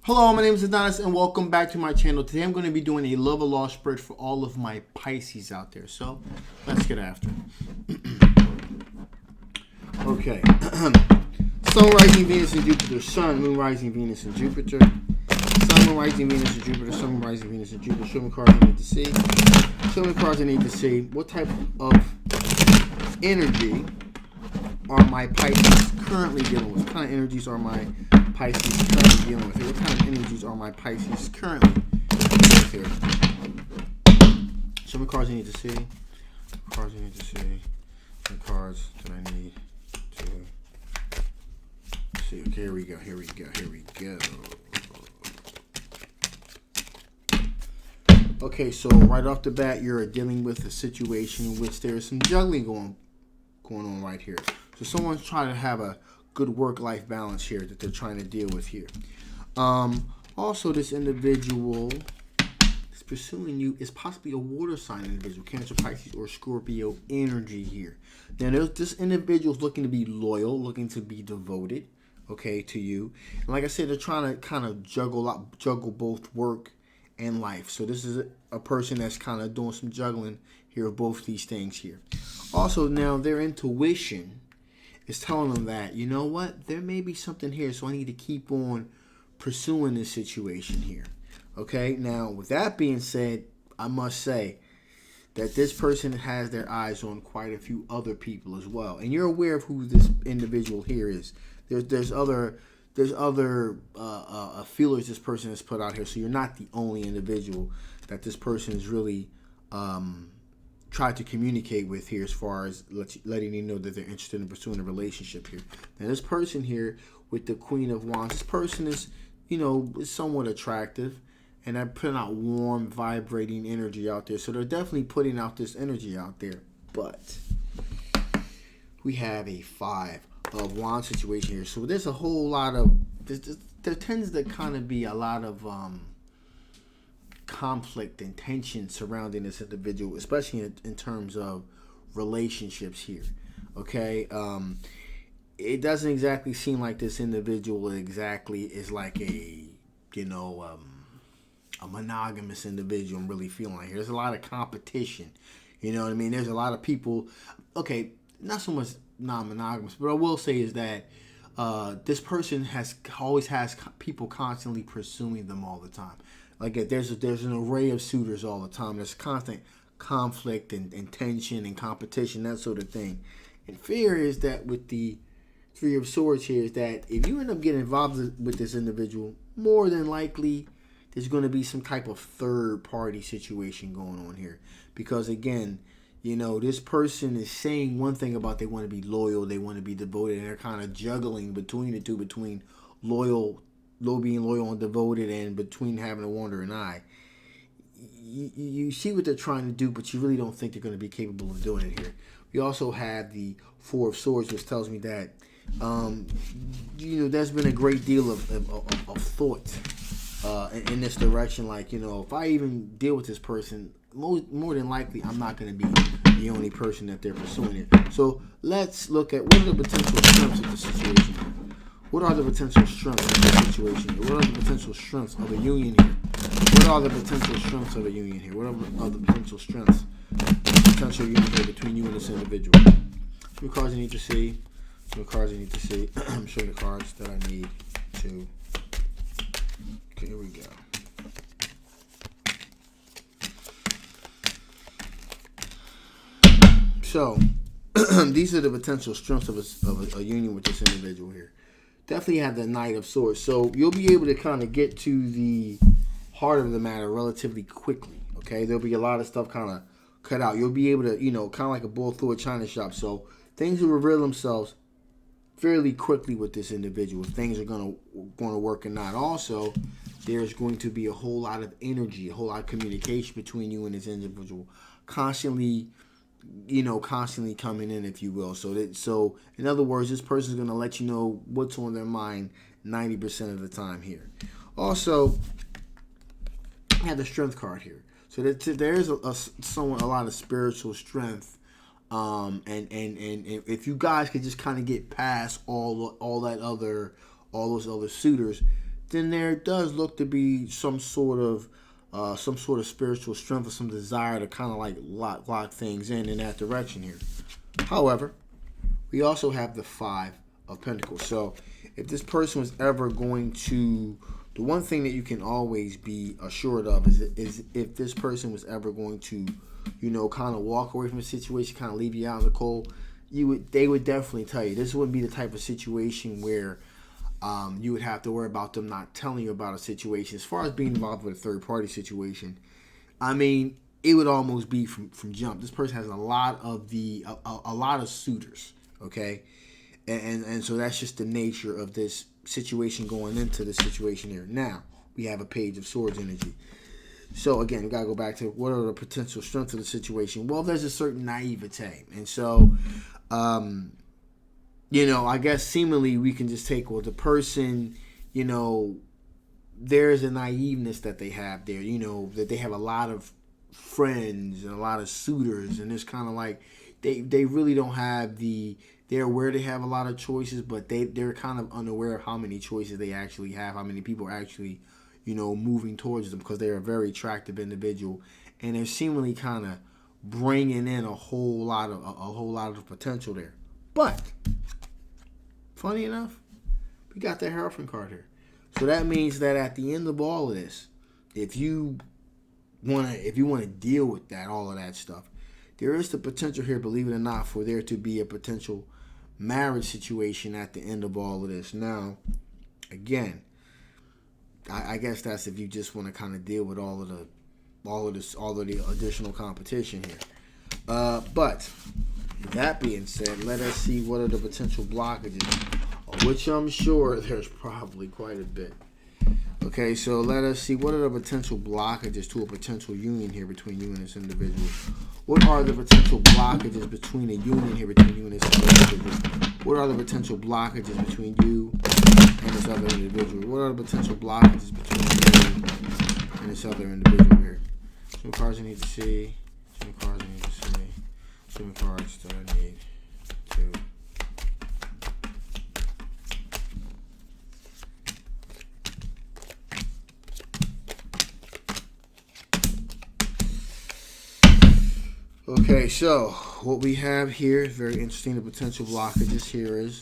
Hello, my name is Adonis and welcome back to my channel. Today I'm going to be doing a love or loss spread for all of my Pisces out there. So, let's get after it. Okay. Sun, rising Venus and Jupiter. Sun, Moon, rising Venus and Jupiter. Sun, Moon, rising Venus and Jupiter. Sun, Moon, rising Venus and Jupiter. Show me cards I need to see. Show me cards I need to see. What type of energy are my Pisces currently dealing with? What kind of energies are my Pisces currently dealing with here? What kind of energies are my Pisces currently dealing with here? Show me cards I need to see. Cards I need to see. Some cards that I need to see. Okay, here we go. Here we go. Here we go. Okay, so right off the bat, you're dealing with a situation in which there is some juggling going on right here. So someone's trying to have a good work-life balance here that they're trying to deal with here. Also, this individual is pursuing you is possibly a water sign individual, Cancer, Pisces, or Scorpio energy here. Now, this individual is looking to be loyal, looking to be devoted, okay, to you. And like I said, they're trying to kind of juggle both work and life. So this is a person that's kind of doing some juggling here of both these things here. Also, now their intuition is telling them that, you know what, there may be something here, so I need to keep on pursuing this situation here. Okay, now with that being said, I must say that this person has their eyes on quite a few other people as well, and you're aware of who this individual here is. There's other feelers this person has put out here, so you're not the only individual that this person is really tried to communicate with here, as far as letting you know that they're interested in pursuing a relationship here. Now, this person here with the Queen of Wands, this person is, is somewhat attractive, and they're putting out warm, vibrating energy out there. So they're definitely putting out this energy out there. But we have a Five of Wands situation here. So there's a whole lot of, there tends to kind of be a lot of conflict and tension surrounding this individual, especially in terms of relationships here. Okay, it doesn't exactly seem like this individual exactly is like a monogamous individual. I'm really feeling like here. There's a lot of competition. You know what I mean? There's a lot of people. Okay, not so much non-monogamous, but I will say is that this person always has people constantly pursuing them all the time. Like there's an array of suitors all the time. There's constant conflict and tension and competition, that sort of thing. And fear is that with the Three of Swords here is that if you end up getting involved with this individual, more than likely there's going to be some type of third party situation going on here. Because again, this person is saying one thing about they want to be loyal, they want to be devoted, and they're kind of juggling between the two, between being loyal and devoted, and between having a wandering eye. You see what they're trying to do, but you really don't think they're going to be capable of doing it here. We also have the Four of Swords, which tells me that there's been a great deal of thought in this direction. Like, if I even deal with this person, more than likely I'm not going to be the only person that they're pursuing it. So let's look at what are the potential strengths of the situation here. What are the potential strengths of the situation here? What are the potential strengths of a union here? What are the potential strengths of a union here? What are the potential strengths, potential union here between you and this individual? Show me cards I need to see. Show me cards I need to see. I'm showing the cards that I need to. Okay, here we go. So, these are the potential strengths of a union with this individual here. Definitely have the Knight of Swords. So you'll be able to kind of get to the heart of the matter relatively quickly. Okay, there'll be a lot of stuff kind of cut out. You'll be able to, kind of like a bull through a china shop. So things will reveal themselves fairly quickly with this individual. Things are going to work or not. Also, there's going to be a whole lot of energy, a whole lot of communication between you and this individual, constantly coming in, if you will. So in other words, this person is going to let you know what's on their mind 90% of the time here. Also, I have the Strength card here. So there's a lot of spiritual strength And if you guys could just kind of get past all those other suitors, then there does look to be some sort of spiritual strength or some desire to kind of like lock things in that direction here. However, we also have the Five of Pentacles. So if this person was ever going to, the one thing that you can always be assured of is if this person was ever going to, kind of walk away from a situation, kind of leave you out in the cold, they would definitely tell you. This wouldn't be the type of situation where you would have to worry about them not telling you about a situation. As far as being involved with a third party situation, I mean, it would almost be from jump. This person has a lot of suitors, okay, and so that's just the nature of this situation going into the situation here. Now we have a Page of Swords energy. So again, we gotta go back to what are the potential strengths of the situation. Well, there's a certain naivete, and so I guess seemingly we can just take, well, the person, there's a naiveness that they have there, that they have a lot of friends and a lot of suitors, and it's kind of like they really don't have they're aware they have a lot of choices, but they're kind of unaware of how many choices they actually have, how many people are actually, moving towards them, because they're a very attractive individual, and they're seemingly kind of bringing in a whole lot of potential there. But funny enough, we got the Hierophant card here. So that means that at the end of all of this, if you want to deal with all of that stuff, there is the potential here, believe it or not, for there to be a potential marriage situation at the end of all of this. Now, again, I guess that's if you just want to kind of deal with all of the additional competition here. But that being said, let us see what are the potential blockages, which I'm sure there's probably quite a bit. Okay, so let us see what are the potential blockages to a potential union here between you and this individual. What are the potential blockages between a union here between you and this other individual? What are the potential blockages between you and this other individual? What are the potential blockages between you and this other individual here? Some cards I need to see. Some cards I need to see. Some cards that I need to. Okay, so what we have here is very interesting. The potential blockages here is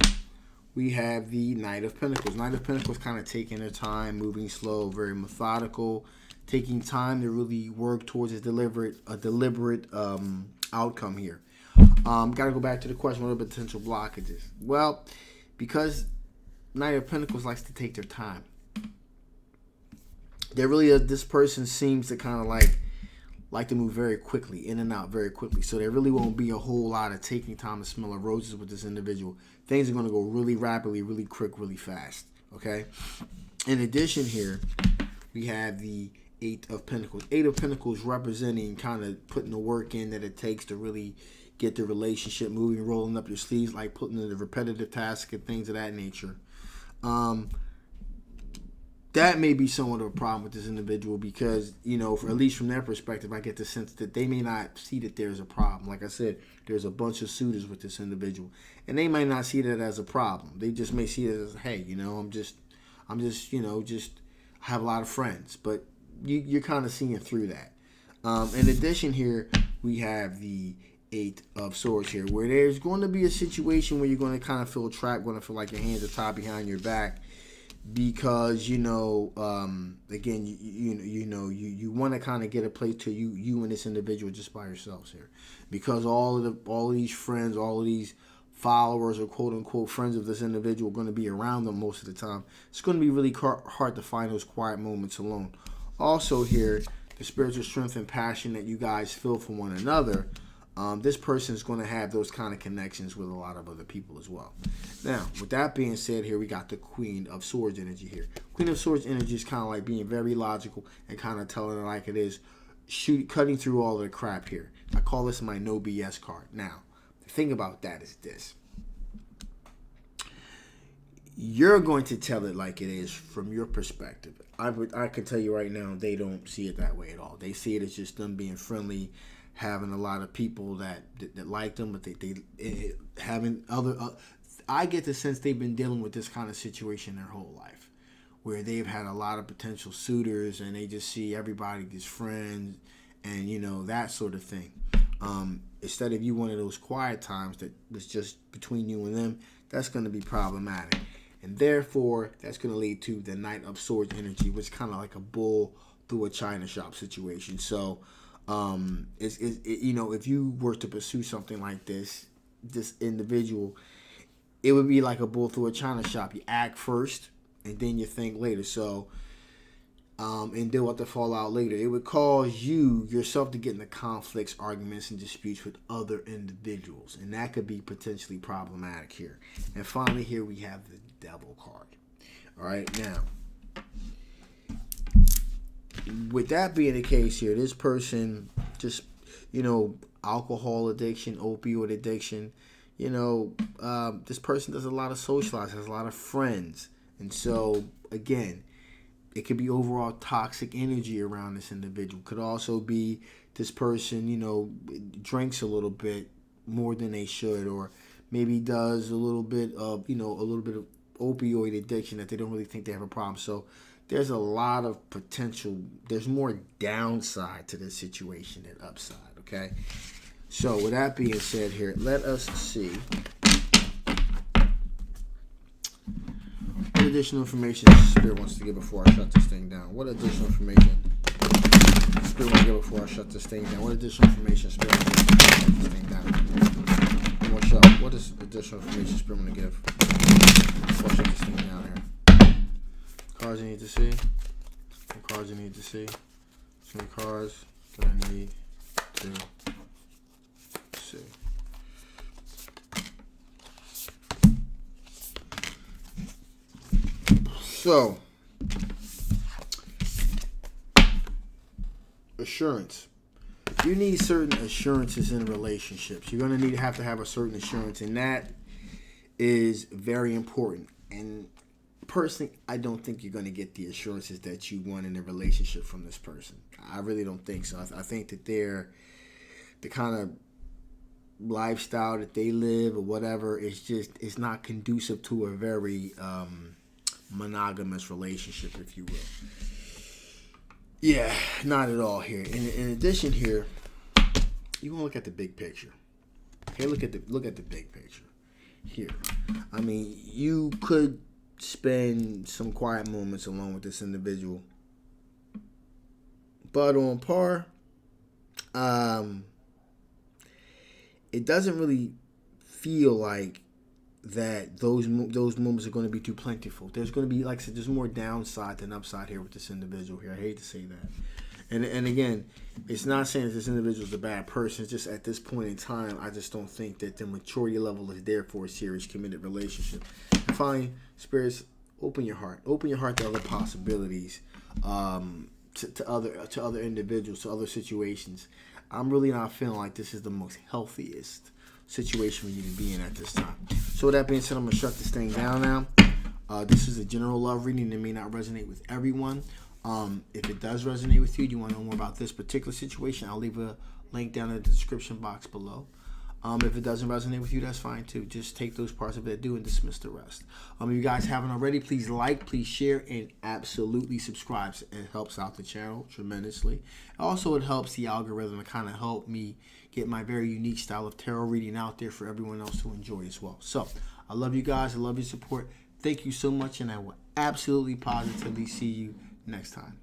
we have the Knight of Pentacles. Knight of Pentacles kind of taking their time, moving slow, very methodical, taking time to really work towards a deliberate outcome here. Got to go back to the question, what are the potential blockages? Well, because Knight of Pentacles likes to take their time. This person seems to kind of like to move very quickly, in and out very quickly. So there really won't be a whole lot of taking time to smell of roses with this individual. Things are going to go really rapidly, really quick, really fast. Okay? In addition here, we have the Eight of Pentacles. Eight of Pentacles representing kind of putting the work in that it takes to really get the relationship moving, rolling up your sleeves, like putting in the repetitive tasks and things of that nature. That may be somewhat of a problem with this individual because, at least from their perspective, I get the sense that they may not see that there's a problem. Like I said, there's a bunch of suitors with this individual, and they might not see that as a problem. They just may see it as, hey, I'm just I have a lot of friends, but you're kind of seeing through that. In addition here, we have the Eight of Swords here, where there's going to be a situation where you're going to kind of feel trapped, going to feel like your hands are tied behind your back. Because again, you want to kind of get a place to you and this individual just by yourselves here, because all of these friends, all of these followers or quote unquote friends of this individual are going to be around them most of the time. It's going to be really hard to find those quiet moments alone. Also here, the spiritual strength and passion that you guys feel for one another. This person is going to have those kind of connections with a lot of other people as well. Now, with that being said, here we got the Queen of Swords energy here. Queen of Swords energy is kind of like being very logical and kind of telling it like it is, cutting through all of the crap here. I call this my no BS card. Now, the thing about that is this. You're going to tell it like it is from your perspective. I can tell you right now, they don't see it that way at all. They see it as just them being friendly, having a lot of people that like them, but they having other. I get the sense they've been dealing with this kind of situation their whole life, where they've had a lot of potential suitors and they just see everybody as friends and, you know, that sort of thing. Instead of you one of those quiet times that was just between you and them, that's going to be problematic. And therefore, that's going to lead to the Knight of Swords energy, which is kind of like a bull through a china shop situation. So, you know, if you were to pursue something like this individual, it would be like a bull through a china shop. You act first, and then you think later. So, and deal with the fallout later. It would cause yourself to get into conflicts, arguments, and disputes with other individuals. And that could be potentially problematic here. And finally, here we have the Devil card. All right, now, with that being the case here, this person just, you know, alcohol addiction, opioid addiction, you know, this person does a lot of socializing, has a lot of friends. And so, again, it could be overall toxic energy around this individual. Could also be this person, you know, drinks a little bit more than they should, or maybe does a little bit of opioid addiction that they don't really think they have a problem. So there's a lot of potential. There's more downside to this situation than upside, okay? So with that being said here, let us see what additional information Spirit wants to give before I shut this thing down. What additional information Spirit wants to give before I shut this thing down? What additional information Spirit wants to give before I shut this thing down? One more shot. What is additional information Spirit want to give before I shut this thing down here? Cards you need to see. What cards you need to see? Some cards that I need to see. So, assurance. You need certain assurances in relationships. You're going to have to have a certain assurance, and that is very important. And personally, I don't think you're going to get the assurances that you want in a relationship from this person. I really don't think so. I think that they're the kind of lifestyle that they live or whatever is just, it's not conducive to a very monogamous relationship, if you will. Yeah, not at all here. In addition here, you want to look at the big picture. Okay, look at the big picture here. I mean, you could spend some quiet moments alone with this individual, but on par, it doesn't really feel like that those moments are going to be too plentiful. There's going to be, like I said, there's more downside than upside here with this individual here. I hate to say that. And again, it's not saying that this individual is a bad person. It's just at this point in time, I just don't think that the maturity level is there for a serious committed relationship. And finally, spirits, open your heart. Open your heart to other possibilities, to other individuals, to other situations. I'm really not feeling like this is the most healthiest situation for you to be in at this time. So with that being said, I'm going to shut this thing down now. This is a general love reading that may not resonate with everyone. If it does resonate with you, you want to know more about this particular situation, I'll leave a link down in the description box below. If it doesn't resonate with you, that's fine too. Just take those parts of it that do and dismiss the rest. If you guys haven't already, please like, please share, and absolutely subscribe. It helps out the channel tremendously. Also, it helps the algorithm to kind of help me get my very unique style of tarot reading out there for everyone else to enjoy as well. So, I love you guys. I love your support. Thank you so much, and I will absolutely positively see you next time.